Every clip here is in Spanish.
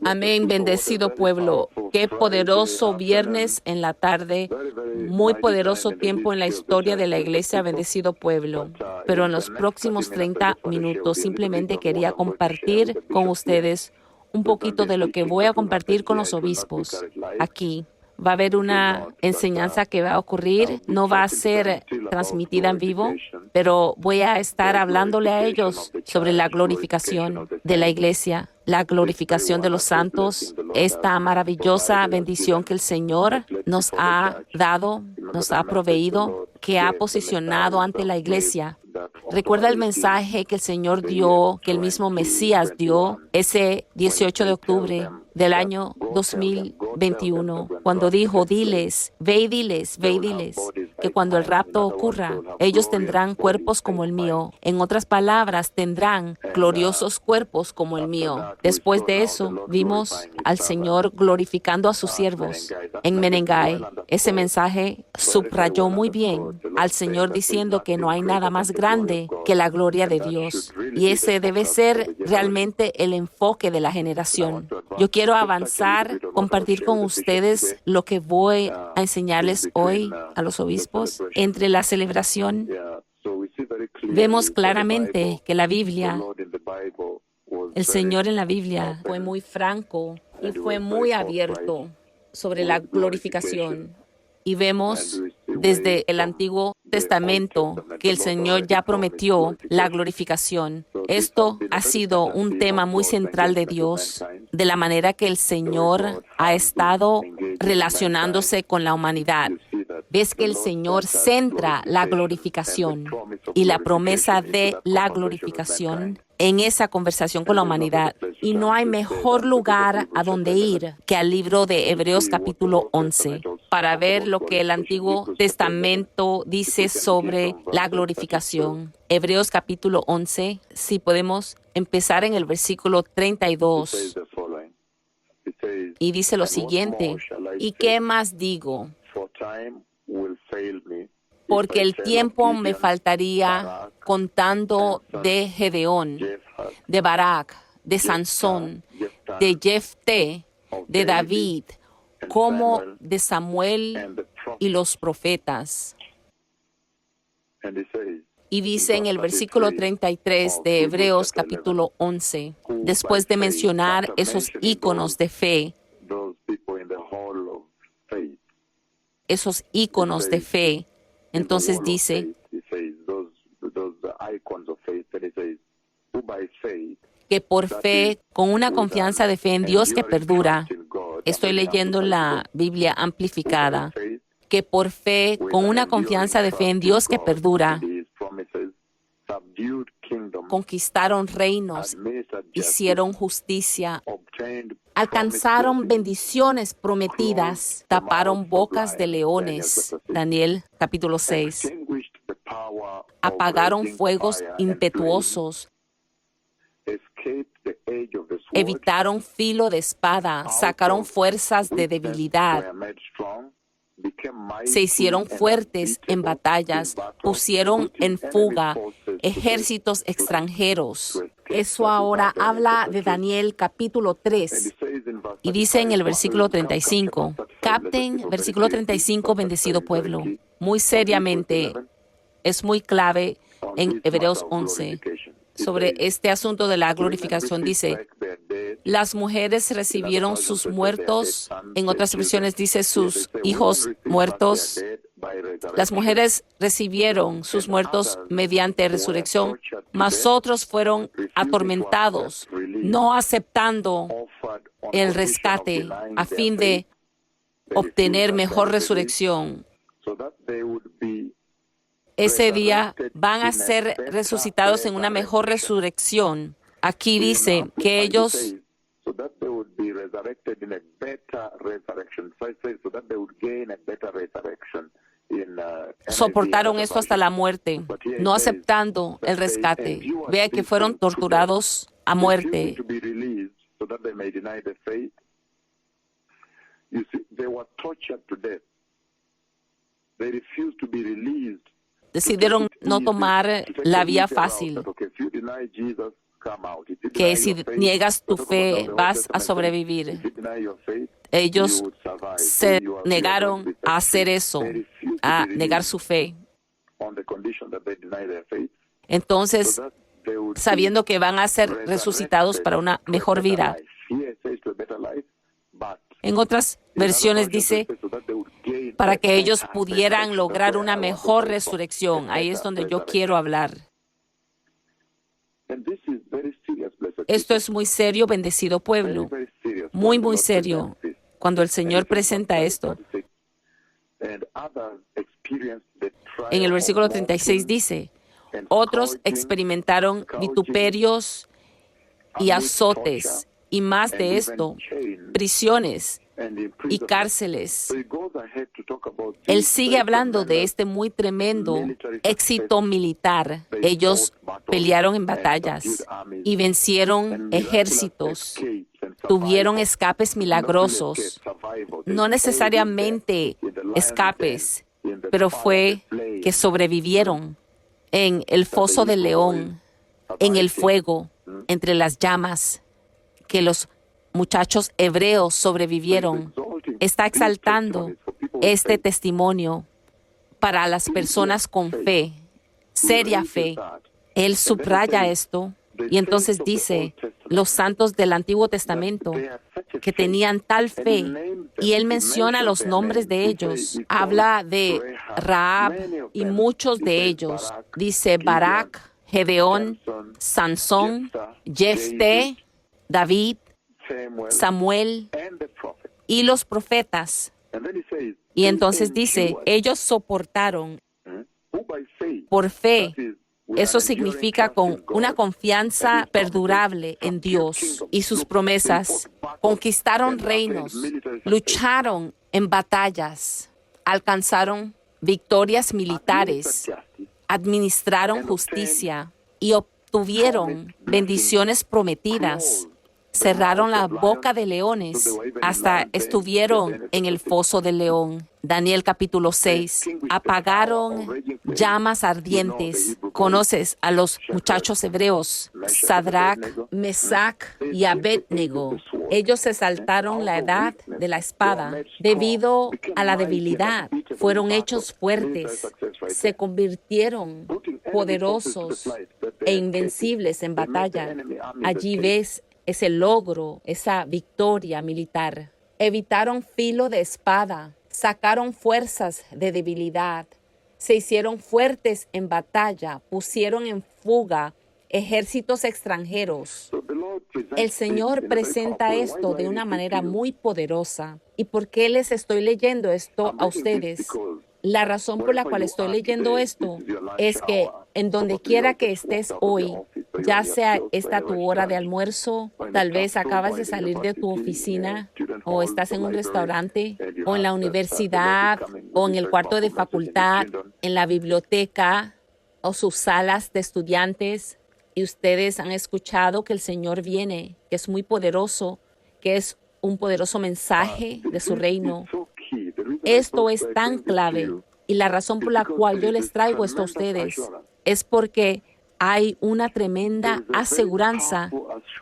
Amén, bendecido pueblo. Qué poderoso viernes en la tarde, muy poderoso tiempo en la historia de la iglesia, bendecido pueblo. Pero en los próximos 30 minutos simplemente quería compartir con ustedes un poquito de lo que voy a compartir con los obispos aquí. Va a haber una enseñanza que va a ocurrir, no va a ser transmitida en vivo, pero voy a estar hablándole a ellos sobre la glorificación de la iglesia, la glorificación de los santos, esta maravillosa bendición que el Señor nos ha dado, nos ha proveído, que ha posicionado ante la iglesia. Recuerda el mensaje que el Señor dio, que el mismo Mesías dio ese 18 de octubre del año 2021, cuando dijo, diles, ve y diles, ve y diles, que cuando el rapto ocurra, ellos tendrán cuerpos como el mío. En otras palabras, tendrán gloriosos cuerpos como el mío. Después de eso, vimos al Señor glorificando a sus siervos en Menengai. Ese mensaje subrayó muy bien al Señor diciendo que no hay nada más grande que la gloria de Dios. Y ese debe ser realmente el enfoque de la generación. Yo quiero avanzar, compartir con ustedes lo que voy a enseñarles hoy a los obispos. Entre la celebración, vemos claramente que la Biblia, el Señor en la Biblia fue muy franco y fue muy abierto sobre la glorificación. Y vemos desde el Antiguo Testamento que el Señor ya prometió la glorificación. Esto ha sido un tema muy central de Dios, de la manera que el Señor ha estado relacionándose con la humanidad. Ves que el Señor centra la glorificación y la promesa de la glorificación en esa conversación con la humanidad. Y no hay mejor lugar a donde ir que al libro de Hebreos capítulo 11 para ver lo que el Antiguo Testamento dice sobre la glorificación. Hebreos capítulo 11, si podemos empezar en el versículo 32. Y dice lo siguiente, ¿y qué más digo? Porque el tiempo me faltaría contando de Gedeón, de Barak, de Sansón, de Jefté, de David, como de Samuel y los profetas. Y dice en el versículo 33 de Hebreos capítulo 11, después de mencionar esos íconos de fe, entonces dice que por fe, con una confianza de fe en Dios que perdura, estoy leyendo la Biblia amplificada, que por fe, con una confianza de fe en Dios que perdura, conquistaron reinos, hicieron justicia, alcanzaron bendiciones prometidas, taparon bocas de leones. Daniel capítulo 6. Apagaron fuegos impetuosos, evitaron filo de espada, sacaron fuerzas de debilidad, se hicieron fuertes en batallas, pusieron en fuga ejércitos extranjeros. Eso ahora habla de Daniel capítulo 3 y dice en el versículo 35, capten versículo 35, bendecido pueblo. Muy seriamente, es muy clave en Hebreos 11 sobre este asunto de la glorificación. Dice, las mujeres recibieron sus muertos, en otras versiones dice sus hijos muertos. Las mujeres recibieron sus muertos mediante resurrección, mas otros fueron atormentados, no aceptando el rescate a fin de obtener mejor resurrección. Ese día van a ser resucitados en una mejor resurrección. Aquí dice que ellos soportaron esto hasta la muerte, no aceptando el rescate. Vea que fueron torturados a muerte. Decidieron no tomar la vía fácil. que si niegas tu fe vas a sobrevivir. Ellos se negaron a hacer eso, a negar su fe. Entonces, sabiendo que van a ser resucitados para una mejor vida. En otras versiones dice, para que ellos pudieran lograr una mejor resurrección. Ahí es donde yo quiero hablar. Esto es muy serio, bendecido pueblo. Muy, muy serio. Cuando el Señor presenta esto. En el versículo 36 dice, otros experimentaron vituperios y azotes, y más de esto, prisiones y cárceles. Él sigue hablando de este muy tremendo éxito militar. Ellos pelearon en batallas y vencieron ejércitos. Tuvieron escapes milagrosos. No necesariamente escapes, pero fue que sobrevivieron en el foso del león, en el fuego, entre las llamas, que los muchachos hebreos sobrevivieron. Está exaltando este testimonio para las personas con fe, seria fe. Él subraya esto y entonces dice, los santos del Antiguo Testamento que tenían tal fe, y él menciona los nombres de ellos. Habla de Rahab y muchos de ellos. Dice Barak, Gedeón, Sansón, Jefté, David, Samuel y los profetas. Y entonces dice, ellos soportaron por fe. Eso significa con una confianza perdurable en Dios y sus promesas. Conquistaron reinos, lucharon en batallas, alcanzaron victorias militares, administraron justicia y obtuvieron bendiciones prometidas. Cerraron la boca de leones hasta estuvieron en el foso del león. Daniel capítulo 6. Apagaron llamas ardientes. Conoces a los muchachos hebreos, Sadrach, Mesach y Abednego. Ellos se saltaron la edad de la espada debido a la debilidad. Fueron hechos fuertes. Se convirtieron poderosos e invencibles en batalla. Allí ves ese logro, esa victoria militar. Evitaron filo de espada, sacaron fuerzas de debilidad, se hicieron fuertes en batalla, pusieron en fuga ejércitos extranjeros. El Señor presenta esto de una manera muy poderosa. ¿Y por qué les estoy leyendo esto a ustedes? La razón por la cual estoy leyendo esto es que en donde quiera que estés hoy, ya sea esta tu hora de almuerzo, tal vez acabas de salir de tu oficina, o estás en un restaurante, o en la universidad, o en el cuarto de facultad, en la biblioteca, o sus salas de estudiantes, y ustedes han escuchado que el Señor viene, que es muy poderoso, que es un poderoso mensaje de su reino. Esto es tan clave, y la razón por la cual yo les traigo esto a ustedes es porque hay una tremenda aseguranza,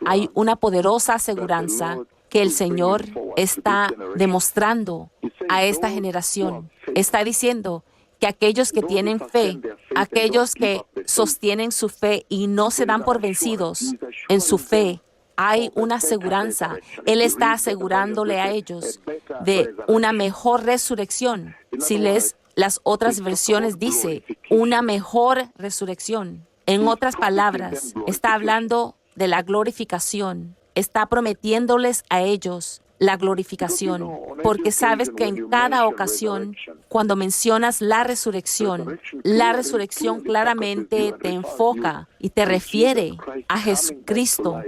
hay una poderosa aseguranza que el Señor está demostrando a esta generación. Está diciendo que aquellos que tienen fe, aquellos que sostienen su fe y no se dan por vencidos en su fe, hay una aseguranza. Él está asegurándole a ellos de una mejor resurrección. Si lees las otras versiones, dice una mejor resurrección. En otras palabras, está hablando de la glorificación. Está prometiéndoles a ellos la glorificación, porque sabes que en cada ocasión, cuando mencionas la resurrección claramente te enfoca y te refiere a Jesucristo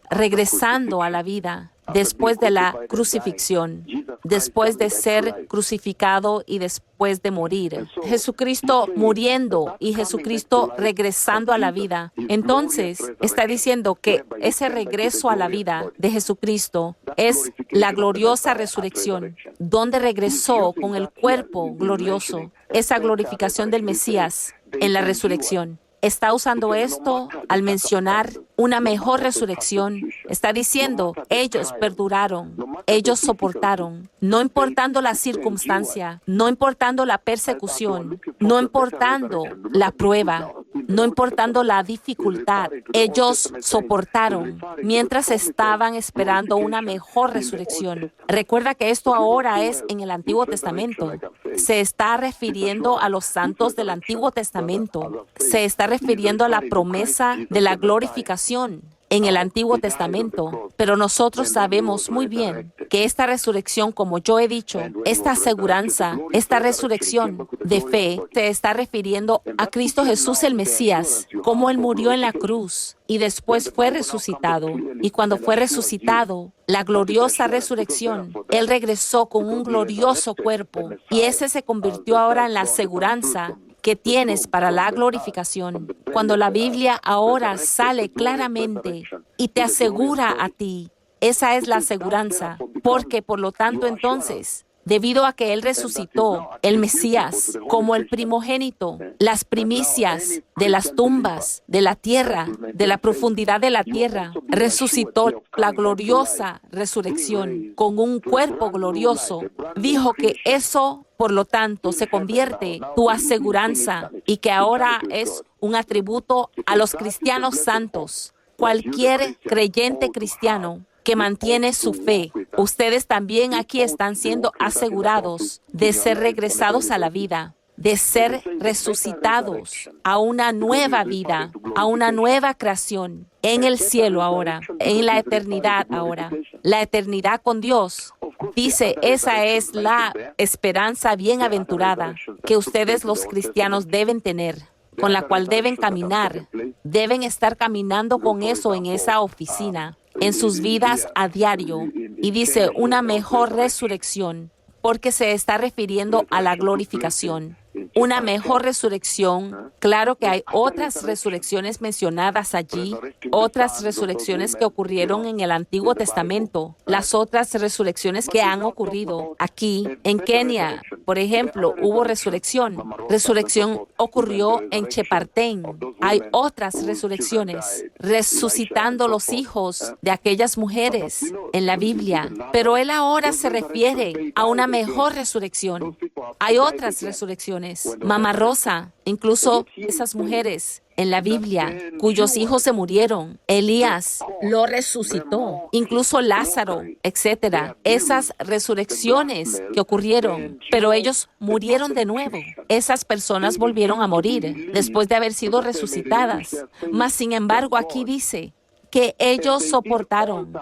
regresando a la vida después de la crucifixión, después de ser crucificado y después de morir. Jesucristo muriendo y Jesucristo regresando a la vida. Entonces, está diciendo que ese regreso a la vida de Jesucristo es la gloriosa resurrección, donde regresó con el cuerpo glorioso, esa glorificación del Mesías en la resurrección. está usando esto al mencionar una mejor resurrección. Está diciendo, ellos perduraron, ellos soportaron, no importando la circunstancia, no importando la persecución, no importando la prueba, no importando la dificultad, ellos soportaron mientras estaban esperando una mejor resurrección. Recuerda que esto ahora es en el Antiguo Testamento. Se está refiriendo a los santos del Antiguo Testamento. Se está refiriendo a la promesa de la glorificación en el Antiguo Testamento. Pero nosotros sabemos muy bien que esta resurrección, como yo he dicho, esta aseguranza, esta resurrección de fe, se está refiriendo a Cristo Jesús el Mesías, cómo Él murió en la cruz y después fue resucitado. Y cuando fue resucitado, la gloriosa resurrección, Él regresó con un glorioso cuerpo y ese se convirtió ahora en la aseguranza que tienes para la glorificación. Cuando la Biblia ahora sale claramente y te asegura a ti, esa es la aseguranza, porque por lo tanto entonces, debido a que Él resucitó, el Mesías, como el primogénito, las primicias de las tumbas, de la tierra, de la profundidad de la tierra, resucitó la gloriosa resurrección con un cuerpo glorioso. Dijo que eso, por lo tanto, se convierte tu aseguranza y que ahora es un atributo a los cristianos santos. Cualquier creyente cristiano que mantiene su fe. Ustedes también aquí están siendo asegurados de ser regresados a la vida, de ser resucitados a una nueva vida, a una nueva creación en el cielo ahora, en la eternidad ahora. La eternidad con Dios. Dice, esa es la esperanza bienaventurada que ustedes los cristianos deben tener, con la cual deben caminar. Deben estar caminando con eso en esa oficina, en sus vidas a diario. Y dice una mejor resurrección, porque se está refiriendo a la glorificación. Una mejor resurrección. Claro que hay otras resurrecciones mencionadas allí, otras resurrecciones que ocurrieron en el Antiguo Testamento, las otras resurrecciones que han ocurrido aquí en Kenia. Por ejemplo, hubo resurrección. Resurrección ocurrió en Chepartén. Hay otras resurrecciones, resucitando los hijos de aquellas mujeres en la Biblia. Pero Él ahora se refiere a una mejor resurrección. Hay otras resurrecciones. Mamá Rosa, incluso esas mujeres en la Biblia cuyos hijos se murieron. Elías lo resucitó, incluso Lázaro, etcétera. Esas resurrecciones que ocurrieron, pero ellos murieron de nuevo. Esas personas volvieron a morir después de haber sido resucitadas. Mas, sin embargo, aquí dice que ellos soportaron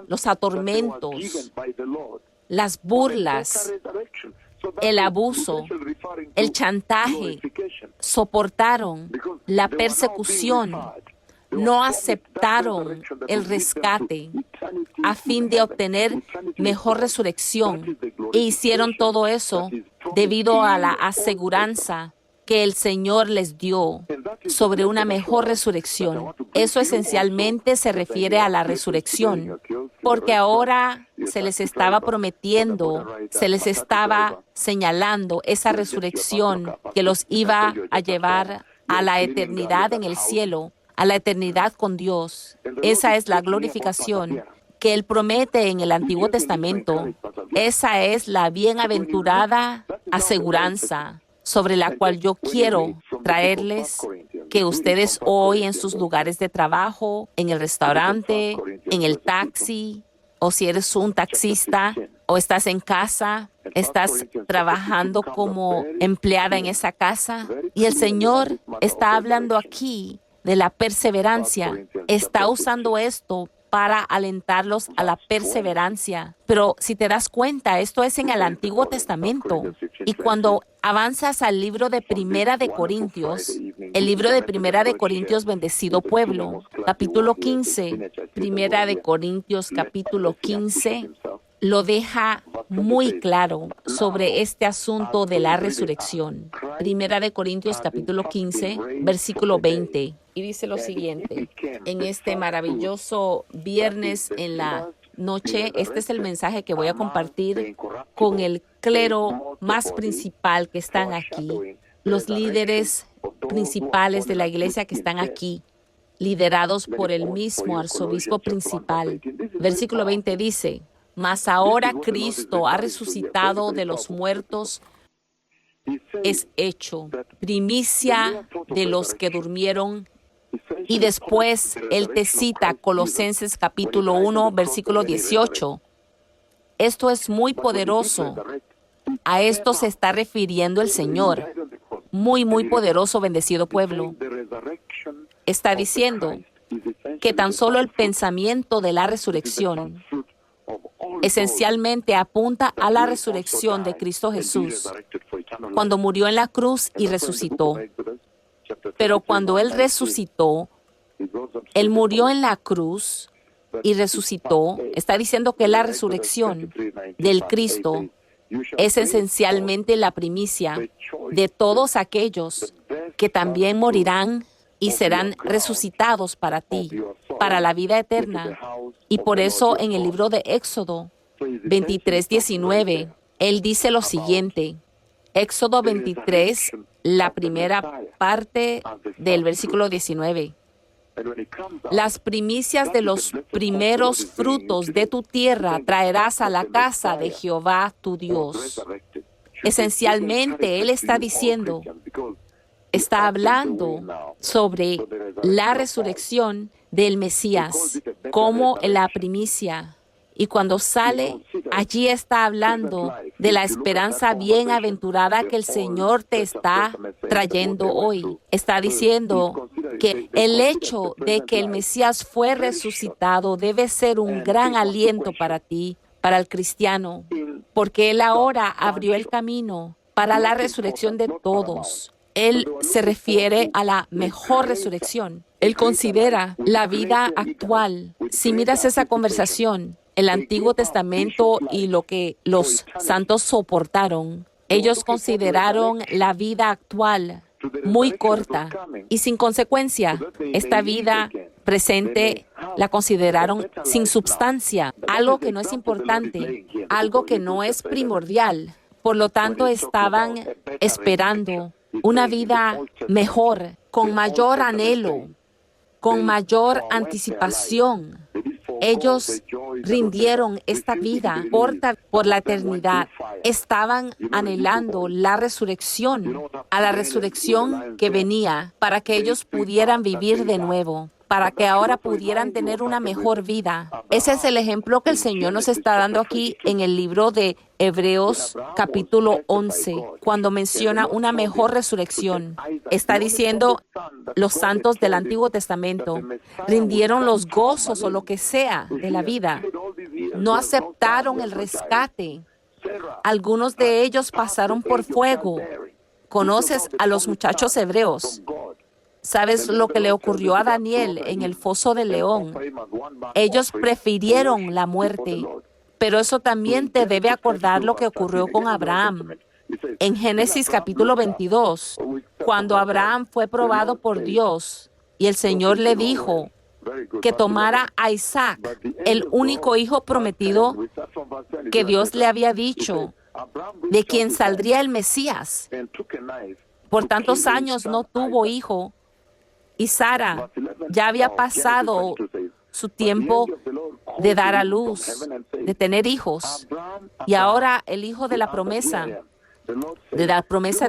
los atormentos, las burlas, el abuso, el chantaje, soportaron la persecución, no aceptaron el rescate a fin de obtener mejor resurrección e hicieron todo eso debido a la aseguranza que el Señor les dio sobre una mejor resurrección. Eso esencialmente se refiere a la resurrección, porque ahora se les estaba prometiendo, se les estaba señalando esa resurrección que los iba a llevar a la eternidad en el cielo, a la eternidad con Dios. Esa es la glorificación que Él promete en el Antiguo Testamento. Esa es la bienaventurada aseguranza sobre la cual yo quiero traerles, que ustedes hoy en sus lugares de trabajo, en el restaurante, en el taxi, o si eres un taxista, o estás en casa, estás trabajando como empleada en esa casa, y el Señor está hablando aquí de la perseverancia. Está usando esto para alentarlos a la perseverancia. Pero si te das cuenta, esto es en el Antiguo Testamento. Y cuando avanzas al libro de Primera de Corintios, el libro de Primera de Corintios, Bendecido Pueblo, capítulo 15, Primera de Corintios, capítulo 15, lo deja muy claro sobre este asunto de la resurrección. Primera de Corintios, capítulo 15, versículo 20. Y dice lo siguiente: en este maravilloso viernes en la noche, este es el mensaje que voy a compartir con el clero más principal que están aquí, los líderes principales de la iglesia que están aquí, liderados por el mismo arzobispo principal. Versículo 20 dice, mas ahora Cristo ha resucitado de los muertos, es hecho primicia de los que durmieron. Y después Él te cita Colosenses capítulo 1, versículo 18. Esto es muy poderoso. A esto se está refiriendo el Señor. Muy, muy poderoso, bendecido pueblo. Está diciendo que tan solo el pensamiento de la resurrección esencialmente apunta a la resurrección de Cristo Jesús, cuando murió en la cruz y resucitó. Pero cuando Él resucitó, Él murió en la cruz y resucitó. Está diciendo que la resurrección del Cristo es esencialmente la primicia de todos aquellos que también morirán y serán resucitados para ti, para la vida eterna. Y por eso en el libro de Éxodo 23:19, Él dice lo siguiente. Éxodo 23, la primera parte del versículo 19. Las primicias de los primeros frutos de tu tierra traerás a la casa de Jehová tu Dios. Esencialmente, Él está diciendo, está hablando sobre la resurrección del Mesías como la primicia. Y cuando sale, allí está hablando de la esperanza bienaventurada que el Señor te está trayendo hoy. Está diciendo que el hecho de que el Mesías fue resucitado debe ser un gran aliento para ti, para el cristiano, porque Él ahora abrió el camino para la resurrección de todos. Él se refiere a la mejor resurrección. Él considera la vida actual. Si miras esa conversación, el Antiguo Testamento y lo que los santos soportaron, ellos consideraron la vida actual muy corta y sin consecuencia. Esta vida presente la consideraron sin substancia, algo que no es importante, algo que no es primordial. Por lo tanto, estaban esperando una vida mejor, con mayor anhelo, con mayor anticipación. Ellos rindieron esta vida corta por la eternidad. Estaban anhelando la resurrección, a la resurrección que venía para que ellos pudieran vivir de nuevo, para que ahora pudieran tener una mejor vida. Ese es el ejemplo que el Señor nos está dando aquí en el libro de Hebreos capítulo 11, cuando menciona una mejor resurrección. Está diciendo, los santos del Antiguo Testamento rindieron los gozos o lo que sea de la vida. No aceptaron el rescate. Algunos de ellos pasaron por fuego. ¿Conoces a los muchachos hebreos? ¿Sabes lo que le ocurrió a Daniel en el foso del león? Ellos prefirieron la muerte, pero eso también te debe acordar lo que ocurrió con Abraham. En Génesis capítulo 22, cuando Abraham fue probado por Dios y el Señor le dijo que tomara a Isaac, el único hijo prometido que Dios le había dicho, de quien saldría el Mesías. Por tantos años no tuvo hijo. Y Sara ya había pasado su tiempo de dar a luz, de tener hijos. Y ahora el hijo de la promesa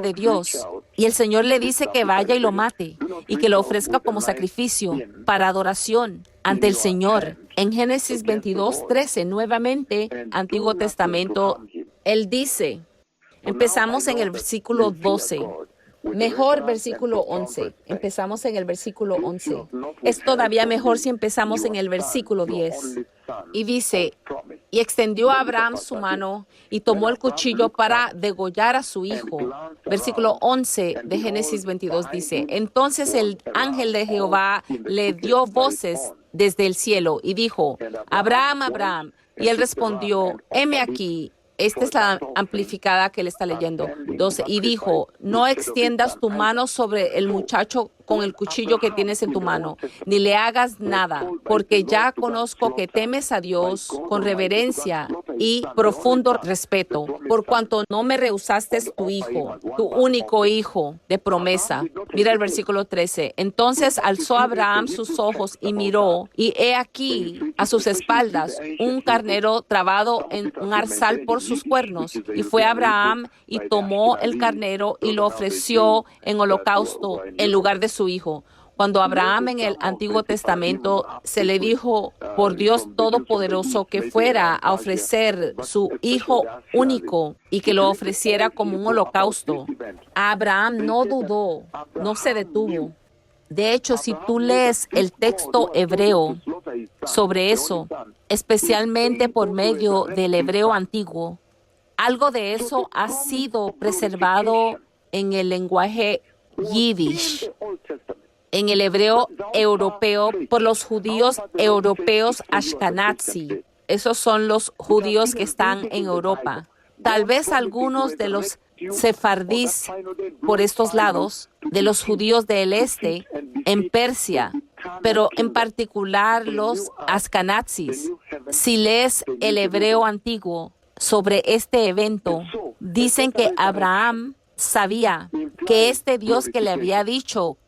de Dios. Y el Señor le dice que vaya y lo mate y que lo ofrezca como sacrificio para adoración ante el Señor. En Génesis 22:13, nuevamente, Antiguo Testamento, Él dice, empezamos en el versículo 12. Mejor versículo 11. Empezamos en el versículo 11. Es todavía mejor si empezamos en el versículo 10. Y dice, y extendió a Abraham su mano y tomó el cuchillo para degollar a su hijo. Versículo 11 de Génesis 22 dice, entonces el ángel de Jehová le dio voces desde el cielo y dijo, Abraham, Abraham. Y él respondió, heme aquí. Esta es la amplificada que él está leyendo. 12. Y dijo, no extiendas tu mano sobre el muchacho con el cuchillo que tienes en tu mano, ni le hagas nada, porque ya conozco que temes a Dios con reverencia y profundo respeto, por cuanto no me rehusaste tu hijo, tu único hijo de promesa. Mira el versículo 13. Entonces alzó Abraham sus ojos y miró, y he aquí a sus espaldas un carnero trabado en un zarzal por sus cuernos. Y fue Abraham y tomó el carnero y lo ofreció en holocausto en lugar de su hijo. Cuando Abraham en el Antiguo Testamento se le dijo por Dios Todopoderoso que fuera a ofrecer su hijo único y que lo ofreciera como un holocausto, Abraham no dudó, no se detuvo. De hecho, si tú lees el texto hebreo sobre eso, especialmente por medio del hebreo antiguo, algo de eso ha sido preservado en el lenguaje yiddish, en el hebreo europeo, por los judíos europeos ashkenazi. Esos son los judíos que están en Europa. Tal vez algunos de los sefardíes por estos lados, de los judíos del este, en Persia, pero en particular los ashkenazis. Si lees el hebreo antiguo sobre este evento, dicen que Abraham sabía que este Dios que le había dicho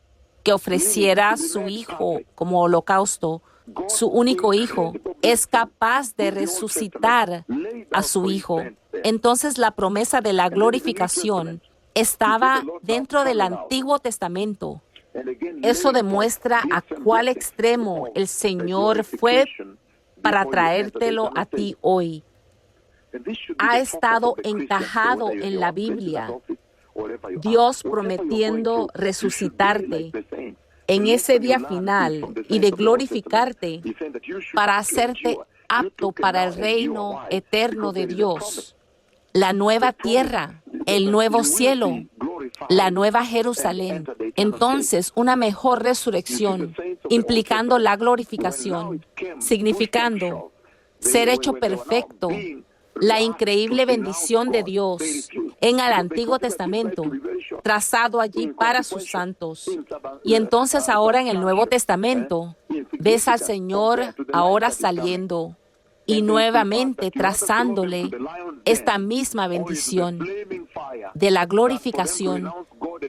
que ofreciera a su hijo como holocausto, su único hijo, es capaz de resucitar a su hijo. Entonces la promesa de la glorificación estaba dentro del Antiguo Testamento. Eso demuestra a cuál extremo el Señor fue para traértelo a ti hoy. Ha estado encajado en la Biblia. Dios prometiendo resucitarte en ese día final y de glorificarte para hacerte apto para el reino eterno de Dios, la nueva tierra, el nuevo cielo, la nueva Jerusalén. Entonces, una mejor resurrección, implicando la glorificación, significando ser hecho perfecto, la increíble bendición de Dios en el Antiguo Testamento, trazado allí para sus santos. Y entonces ahora en el Nuevo Testamento, ves al Señor ahora saliendo y nuevamente trazándole esta misma bendición de la glorificación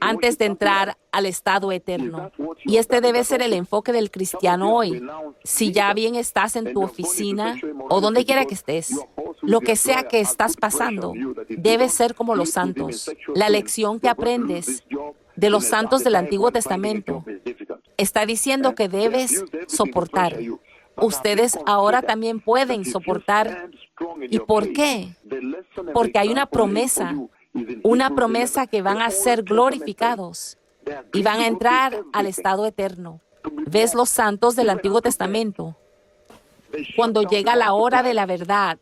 antes de entrar al estado eterno. Y este debe ser el enfoque del cristiano hoy. Si ya bien estás en tu oficina o donde quiera que estés, lo que sea que estás pasando, debe ser como los santos. La lección que aprendes de los santos del Antiguo Testamento está diciendo que debes soportar. Ustedes ahora también pueden soportar. ¿Y por qué? Porque hay una promesa que van a ser glorificados y van a entrar al estado eterno. ¿Ves los santos del Antiguo Testamento? Cuando llega la hora de la verdad,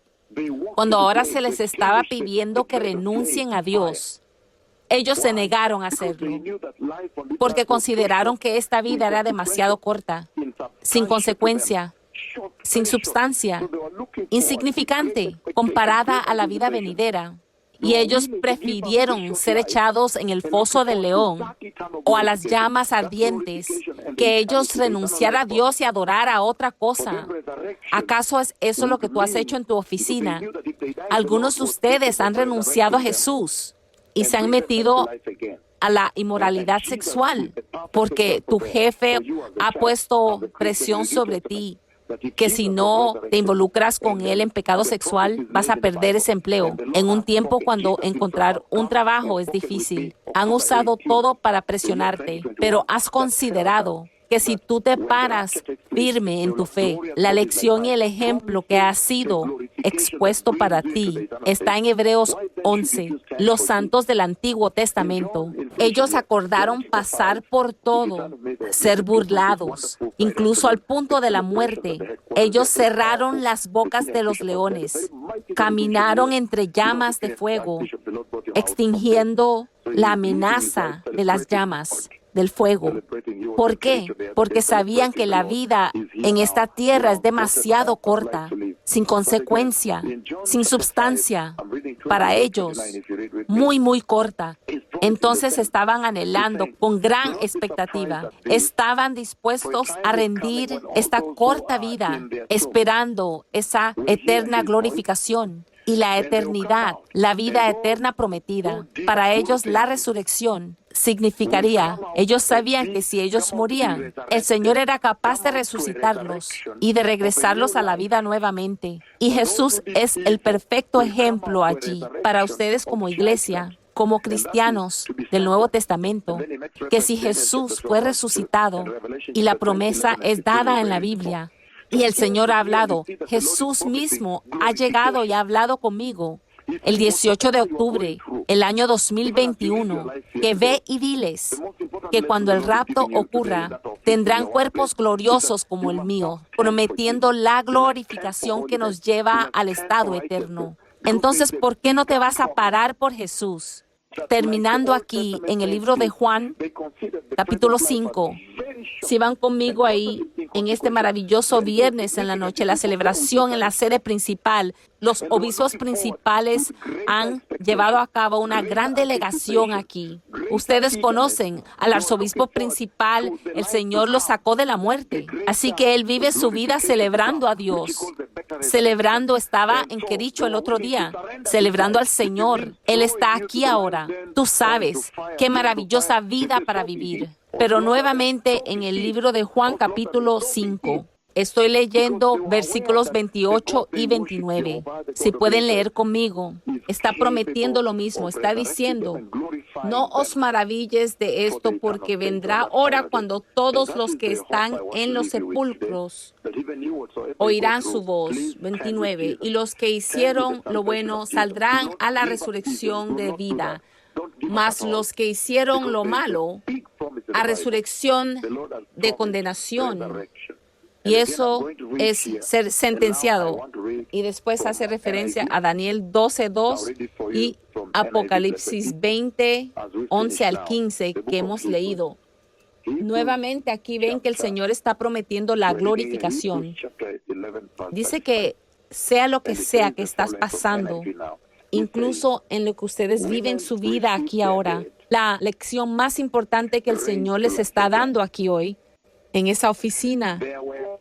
cuando ahora se les estaba pidiendo que renuncien a Dios, ellos se negaron a hacerlo porque consideraron que esta vida era demasiado corta, sin consecuencia, sin substancia, insignificante comparada a la vida venidera. Y ellos prefirieron ser echados en el foso del león o a las llamas ardientes que ellos renunciar a Dios y adorar a otra cosa. ¿Acaso es eso lo que tú has hecho en tu oficina? Algunos de ustedes han renunciado a Jesús y se han metido a la inmoralidad sexual porque tu jefe ha puesto presión sobre ti, que si no te involucras con él en pecado sexual, vas a perder ese empleo en un tiempo cuando encontrar un trabajo es difícil. Han usado todo para presionarte, pero has considerado que si tú te paras firme en tu fe, la lección y el ejemplo que ha sido expuesto para ti está en Hebreos 11. Los santos del Antiguo Testamento, ellos acordaron pasar por todo, ser burlados, incluso al punto de la muerte. Ellos cerraron las bocas de los leones, caminaron entre llamas de fuego, extinguiendo la amenaza de las llamas del fuego. ¿Por qué? Porque sabían que la vida en esta tierra es demasiado corta, sin consecuencia, sin substancia, para ellos, muy, muy corta. Entonces estaban anhelando con gran expectativa, estaban dispuestos a rendir esta corta vida, esperando esa eterna glorificación. y la eternidad, la vida eterna prometida. Para ellos, la resurrección significaría, ellos sabían que si ellos morían, el Señor era capaz de resucitarlos y de regresarlos a la vida nuevamente. Y Jesús es el perfecto ejemplo allí para ustedes como iglesia, como cristianos del Nuevo Testamento, que si Jesús fue resucitado y la promesa es dada en la Biblia, y el Señor ha hablado, Jesús mismo ha llegado y ha hablado conmigo el 18 de octubre, el año 2021, que ve y diles que cuando el rapto ocurra, tendrán cuerpos gloriosos como el mío, prometiendo la glorificación que nos lleva al estado eterno. Entonces, ¿por qué no te vas a parar por Jesús? Terminando aquí en el libro de Juan, capítulo 5. Si van conmigo ahí en este maravilloso viernes en la noche, la celebración en la sede principal, los obispos principales han llevado a cabo una gran delegación aquí. Ustedes conocen al arzobispo principal, el Señor lo sacó de la muerte. Así que él vive su vida celebrando a Dios. Celebrando, estaba en Quericho el otro día, celebrando al Señor. Él está aquí ahora. Tú sabes, qué maravillosa vida para vivir. Pero nuevamente en el libro de Juan capítulo 5, estoy leyendo versículos 28 y 29. Si pueden leer conmigo, está prometiendo lo mismo, está diciendo, no os maravilles de esto porque vendrá hora cuando todos los que están en los sepulcros oirán su voz. 29. Y los que hicieron lo bueno saldrán a la resurrección de vida, mas los que hicieron lo malo a resurrección de condenación. Y eso es ser sentenciado. Y después hace referencia a Daniel 12:2 y Apocalipsis 20:11 al 15 que hemos leído. Nuevamente aquí ven que el Señor está prometiendo la glorificación. Dice que sea lo que sea que estás pasando, incluso en lo que ustedes viven su vida aquí ahora, la lección más importante que el Señor les está dando aquí hoy, en esa oficina,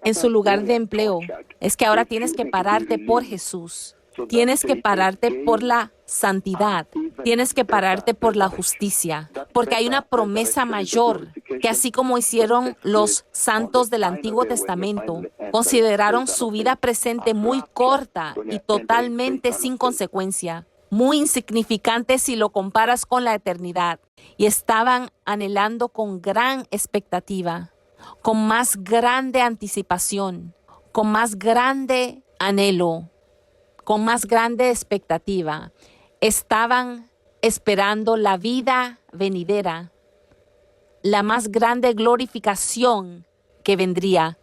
en su lugar de empleo, es que ahora tienes que pararte por Jesús. Tienes que pararte por la santidad. Tienes que pararte por la justicia. Porque hay una promesa mayor que así como hicieron los santos del Antiguo Testamento, consideraron su vida presente muy corta y totalmente sin consecuencia, muy insignificante si lo comparas con la eternidad. Y estaban anhelando con gran expectativa, con más grande anticipación, con más grande anhelo, con más grande expectativa. Estaban esperando la vida venidera, la más grande glorificación que vendría,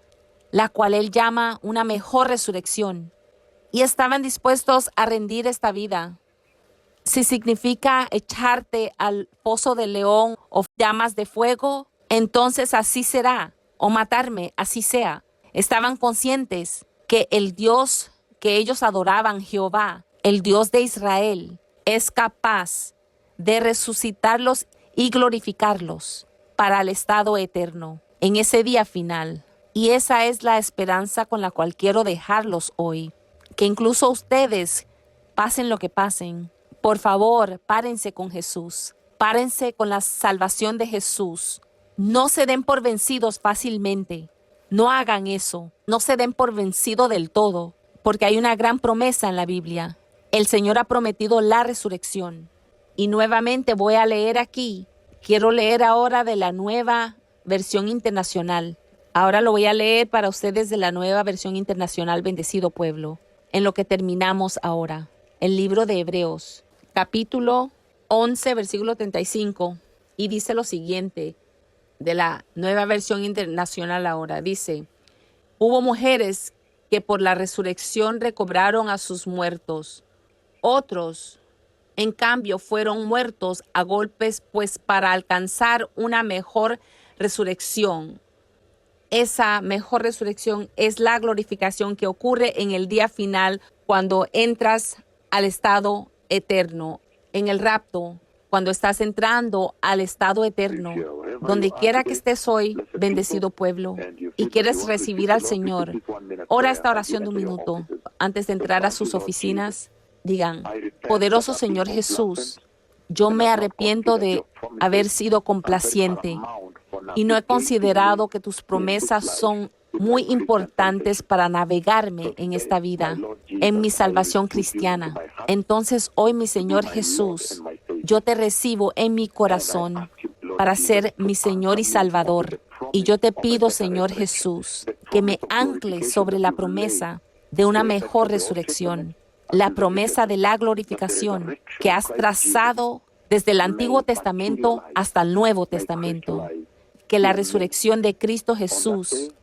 la cual él llama una mejor resurrección. Y estaban dispuestos a rendir esta vida. Si significa echarte al pozo del león o llamas de fuego, entonces así será, o matarme, así sea. Estaban conscientes que el Dios que ellos adoraban, Jehová, el Dios de Israel, es capaz de resucitarlos y glorificarlos para el estado eterno, en ese día final. Y esa es la esperanza con la cual quiero dejarlos hoy. Que incluso ustedes, pasen lo que pasen, por favor, párense con Jesús. Párense con la salvación de Jesús. No se den por vencidos fácilmente. No hagan eso. No se den por vencido del todo, porque hay una gran promesa en la Biblia. El Señor ha prometido la resurrección. Y nuevamente voy a leer aquí. Quiero leer ahora de la Nueva Versión Internacional. Ahora lo voy a leer para ustedes de la Nueva Versión Internacional, bendecido pueblo. En lo que terminamos ahora. El libro de Hebreos, capítulo 11, versículo 35. Y dice lo siguiente, de la Nueva Versión Internacional ahora. Dice, hubo mujeres que por la resurrección recobraron a sus muertos. Otros, en cambio, fueron muertos a golpes, pues para alcanzar una mejor resurrección. Esa mejor resurrección es la glorificación que ocurre en el día final cuando entras al estado eterno, en el rapto, cuando estás entrando al estado eterno. Donde quiera que estés hoy, bendecido pueblo, y quieres recibir al Señor, ora esta oración de un minuto antes de entrar a sus oficinas. Digan, poderoso Señor Jesús, yo me arrepiento de haber sido complaciente y no he considerado que tus promesas son muy importantes para navegarme en esta vida, en mi salvación cristiana. Entonces hoy, mi Señor Jesús, yo te recibo en mi corazón para ser mi Señor y Salvador. Y yo te pido, Señor Jesús, que me ancles sobre la promesa de una mejor resurrección, la promesa de la glorificación que has trazado desde el Antiguo Testamento hasta el Nuevo Testamento. Que la resurrección de Cristo Jesús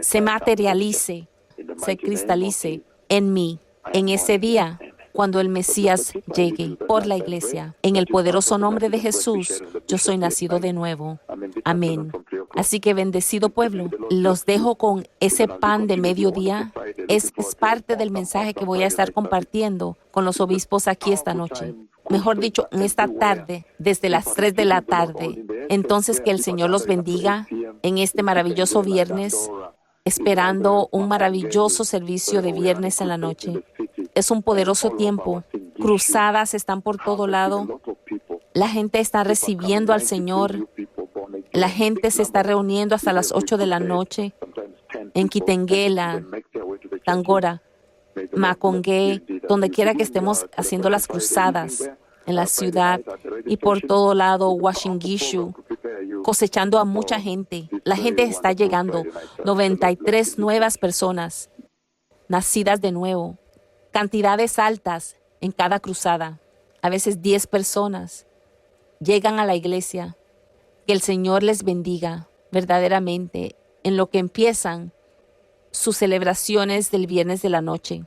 se materialice, se cristalice en mí, en ese día, cuando el Mesías llegue por la iglesia. En el poderoso nombre de Jesús, yo soy nacido de nuevo. Amén. Así que, bendecido pueblo, los dejo con ese pan de mediodía. Es parte del mensaje que voy a estar compartiendo con los obispos aquí esta noche. Mejor dicho, en esta tarde, desde las 3 de la tarde. Entonces, que el Señor los bendiga en este maravilloso viernes, esperando un maravilloso servicio de viernes en la noche. Es un poderoso tiempo. Cruzadas están por todo lado. La gente está recibiendo al Señor. La gente se está reuniendo hasta las 8 de la noche en Kitengela, Tangora, Macongué, donde quiera que estemos haciendo las cruzadas en la ciudad y por todo lado, Washingishu, cosechando a mucha gente. La gente está llegando. 93 nuevas personas nacidas de nuevo. Cantidades altas en cada cruzada. A veces 10 personas llegan a la iglesia. Que el Señor les bendiga verdaderamente en lo que empiezan sus celebraciones del viernes de la noche.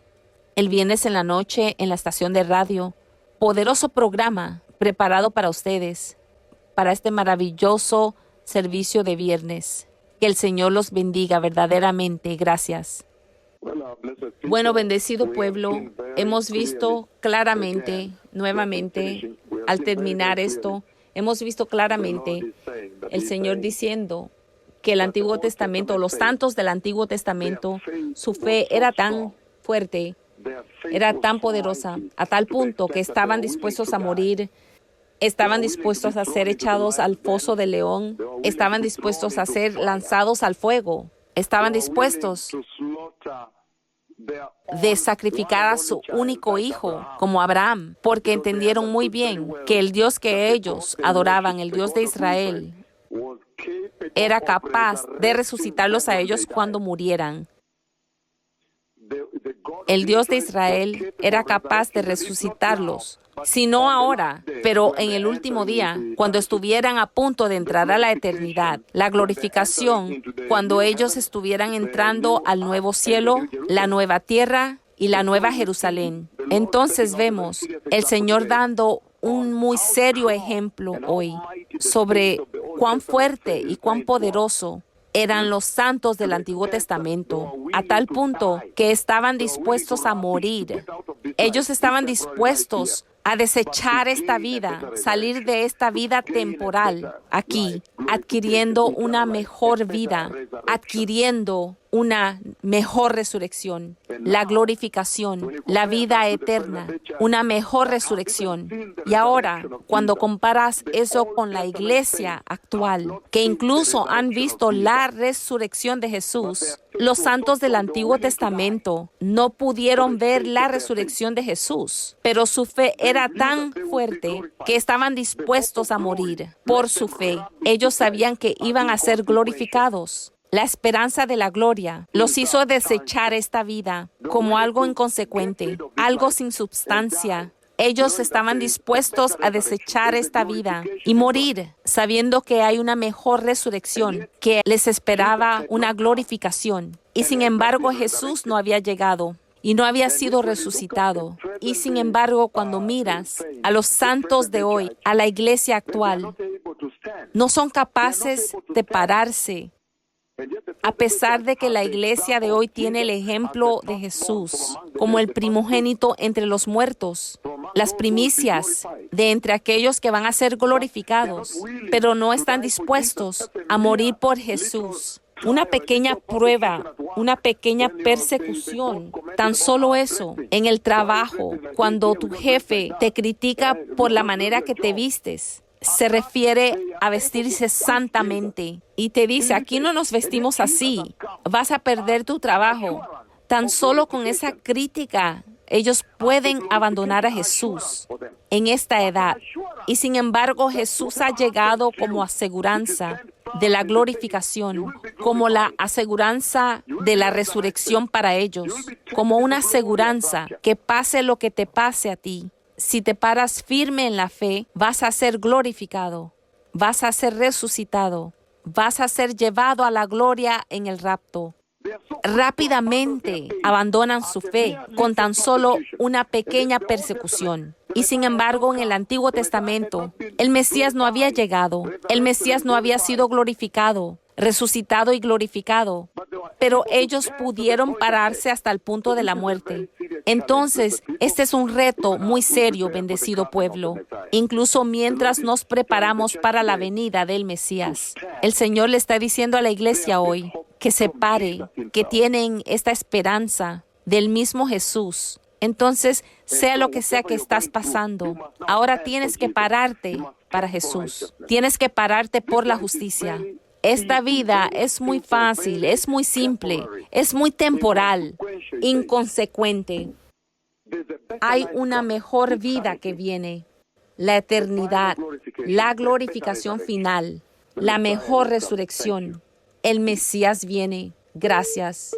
El viernes en la noche en la estación de radio. Poderoso programa preparado para ustedes, para este maravilloso servicio de viernes. Que el Señor los bendiga verdaderamente. Gracias. Bueno, bendecido pueblo, hemos visto claramente, nuevamente, al terminar esto, hemos visto claramente el Señor diciendo que el Antiguo Testamento, los santos del Antiguo Testamento, su fe era tan fuerte, era tan poderosa, a tal punto que estaban dispuestos a morir, estaban dispuestos a ser echados al foso del león, estaban dispuestos a ser lanzados al fuego, estaban dispuestos de sacrificar a su único hijo, como Abraham, porque entendieron muy bien que el Dios que ellos adoraban, el Dios de Israel, era capaz de resucitarlos a ellos cuando murieran. El Dios de Israel era capaz de resucitarlos, si no ahora, pero en el último día, cuando estuvieran a punto de entrar a la eternidad, la glorificación, cuando ellos estuvieran entrando al nuevo cielo, la nueva tierra y la nueva Jerusalén. Entonces vemos el Señor dando un muy serio ejemplo hoy sobre cuán fuerte y cuán poderoso eran los santos del Antiguo Testamento, a tal punto que estaban dispuestos a morir. Ellos estaban dispuestos a desechar esta vida, salir de esta vida temporal aquí, adquiriendo una mejor vida, adquiriendo una mejor resurrección, la glorificación, la vida eterna, una mejor resurrección. Y ahora, cuando comparas eso con la iglesia actual, que incluso han visto la resurrección de Jesús, los santos del Antiguo Testamento no pudieron ver la resurrección de Jesús, pero su fe era tan fuerte que estaban dispuestos a morir por su fe. Ellos sabían que iban a ser glorificados. La esperanza de la gloria los hizo desechar esta vida como algo inconsecuente, algo sin substancia. Ellos estaban dispuestos a desechar esta vida y morir, sabiendo que hay una mejor resurrección, que les esperaba una glorificación. Y sin embargo, Jesús no había llegado y no había sido resucitado. Y sin embargo, cuando miras a los santos de hoy, a la iglesia actual, no son capaces de pararse. A pesar de que la iglesia de hoy tiene el ejemplo de Jesús como el primogénito entre los muertos, las primicias de entre aquellos que van a ser glorificados, pero no están dispuestos a morir por Jesús, una pequeña prueba, una pequeña persecución. Tan solo eso, en el trabajo, cuando tu jefe te critica por la manera que te vistes, se refiere a vestirse santamente y te dice, aquí no nos vestimos así, vas a perder tu trabajo. Tan solo con esa crítica, ellos pueden abandonar a Jesús en esta edad. Y sin embargo, Jesús ha llegado como aseguranza de la glorificación, como la aseguranza de la resurrección para ellos, como una aseguranza que pase lo que te pase a ti. Si te paras firme en la fe, vas a ser glorificado, vas a ser resucitado, vas a ser llevado a la gloria en el rapto. Rápidamente abandonan su fe con tan solo una pequeña persecución. Y sin embargo, en el Antiguo Testamento, el Mesías no había llegado. El Mesías no había sido glorificado, resucitado y glorificado. Pero ellos pudieron pararse hasta el punto de la muerte. Entonces, este es un reto muy serio, bendecido pueblo. Incluso mientras nos preparamos para la venida del Mesías, el Señor le está diciendo a la iglesia hoy que se pare, que tienen esta esperanza del mismo Jesús. Entonces, sea lo que sea que estás pasando, ahora tienes que pararte para Jesús. Tienes que pararte por la justicia. Esta vida es muy fácil, es muy simple, es muy temporal, inconsecuente. Hay una mejor vida que viene, la eternidad, la glorificación final, la mejor resurrección. El Mesías viene. Gracias.